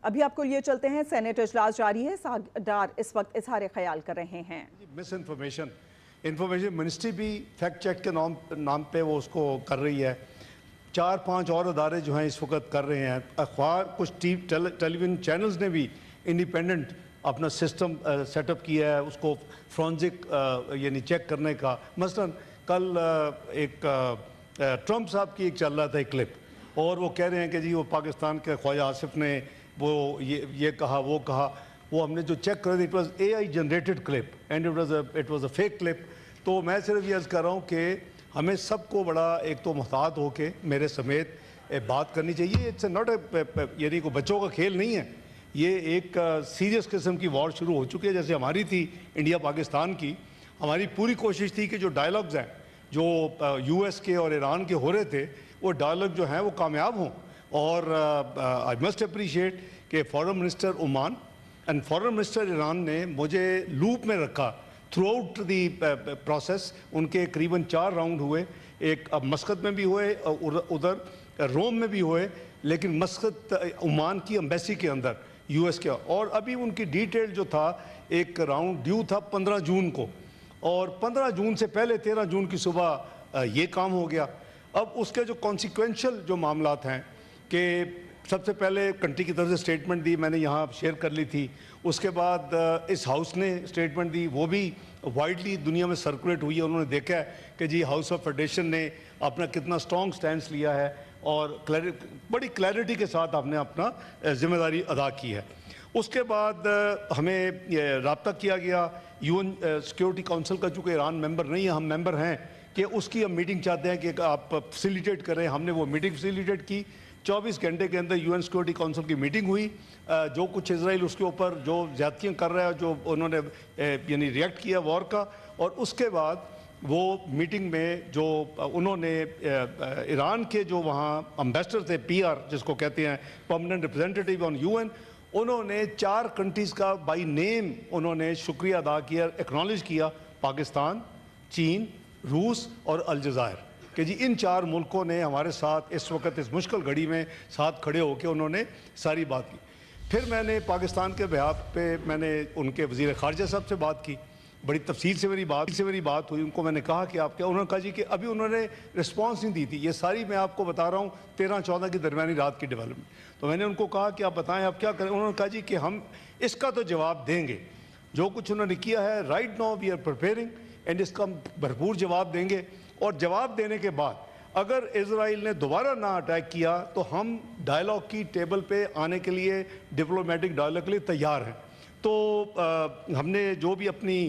ابھی آپ کو لیے چلتے ہیں، سینیٹ اجلاس جاری ہے، ڈار اس وقت اظہار خیال کر رہے ہیں۔ مس انفارمیشن منسٹری بھی فیکٹ چیک کے نام پہ وہ اس کو کر رہی ہے۔ 4-5 اور ادارے جو ہیں اس وقت کر رہے ہیں، اخبار کچھ ٹیلی ویژن چینلز نے بھی انڈیپینڈنٹ اپنا سسٹم سیٹ اپ کیا ہے اس کو فرانزک یعنی چیک کرنے کا۔ مثلا کل ایک ٹرمپ صاحب کی ایک چل رہا تھا ایک کلپ، اور وہ کہہ رہے ہیں کہ جی وہ پاکستان کے خواجہ آصف نے وہ یہ کہا وہ کہا، وہ ہم نے جو چیک کر دی it was a AI generated clip and it was a fake clip. تو میں صرف یہ عرض کر رہا ہوں کہ ہمیں سب کو بڑا ایک تو محتاط ہو کے میرے سمیت بات کرنی چاہیے۔ اٹس ناٹ اے یعنی کوئی بچوں کا کھیل نہیں ہے، یہ ایک سیریس قسم کی وار شروع ہو چکی ہے جیسے ہماری تھی انڈیا پاکستان کی۔ ہماری پوری کوشش تھی کہ جو ڈائلاگز ہیں جو یو ایس کے اور ایران کے ہو رہے تھے وہ ڈائلاگ جو ہیں وہ کامیاب ہوں، اور آئی مسٹ اپریشیٹ کہ foreign minister Oman and foreign minister Iran نے مجھے لوپ میں رکھا تھرو آؤٹ دی پروسیس۔ ان کے قریباً 4 راؤنڈ ہوئے، ایک اب مسقط میں بھی ہوئے، ادھر روم میں بھی ہوئے، لیکن مسقط عمان کی ایمبیسی کے اندر یو ایس کے، اور ابھی ان کی ڈیٹیل جو تھا ایک راؤنڈ ڈیو تھا 15 جون کو، اور 15 جون سے پہلے 13 جون کی صبح یہ کام ہو گیا۔ اب اس کے جو کانسیکوینشل جو معاملات ہیں کہ سب سے پہلے کنٹری کی طرف سے اسٹیٹمنٹ دی، میں نے یہاں شیئر کر لی تھی، اس کے بعد اس ہاؤس نے اسٹیٹمنٹ دی، وہ بھی وائڈلی دنیا میں سرکولیٹ ہوئی ہے۔ انہوں نے دیکھا ہے کہ جی ہاؤس آف فیڈریشن نے اپنا کتنا سٹرونگ سٹینس لیا ہے اور بڑی کلیئرٹی کے ساتھ آپ نے اپنا ذمہ داری ادا کی ہے۔ اس کے بعد ہمیں رابطہ کیا گیا یو این سیکیورٹی کونسل کا، چونکہ ایران ممبر نہیں ہے، ہم ممبر ہیں، کہ اس کی ہم میٹنگ چاہتے ہیں کہ آپ فیسیلیٹیٹ کریں۔ ہم نے وہ میٹنگ فیسیلیٹیٹ کی، 24 گھنٹے کے اندر یو این سیکیورٹی کونسل کی میٹنگ ہوئی۔ جو کچھ اسرائیل اس کے اوپر جو زیادتیاں کر رہا ہے، جو انہوں نے یعنی ریئیکٹ کیا وار کا، اور اس کے بعد وہ میٹنگ میں جو انہوں نے ایران کے جو وہاں امبیسڈر تھے PR جس کو کہتے ہیں پرماننٹ ریپرزینٹیٹیو آن UN، انہوں نے 4 کنٹریز کا بائی نیم انہوں نے شکریہ ادا کیا، ایکنالج کیا، پاکستان، چین، روس اور الجزائر، کہ جی ان 4 ملکوں نے ہمارے ساتھ اس وقت اس مشکل گھڑی میں ساتھ کھڑے ہو کے انہوں نے ساری بات کی۔ پھر میں نے پاکستان کے بہاف پہ میں نے ان کے وزیر خارجہ صاحب سے بات کی، بڑی تفصیل سے میری بات ہوئی، ان کو میں نے کہا کہ آپ کیا، انہوں نے کہا جی کہ ابھی انہوں نے رسپانس نہیں دی تھی، یہ ساری میں آپ کو بتا رہا ہوں 13-14 کی درمیانی رات کی ڈیولپمنٹ۔ تو میں نے ان کو کہا کہ آپ بتائیں آپ کیا کریں، انہوں نے کہا جی کہ ہم اس کا تو جواب دیں گے، جو کچھ انہوں نے کیا ہے right now we are preparing and اس کا بھرپور جواب دیں گے، اور جواب دینے کے بعد اگر اسرائیل نے دوبارہ نہ اٹیک کیا تو ہم ڈائلاگ کی ٹیبل پہ آنے کے لیے ڈپلومیٹک ڈائلاگ کے لیے تیار ہیں۔ تو ہم نے جو بھی اپنی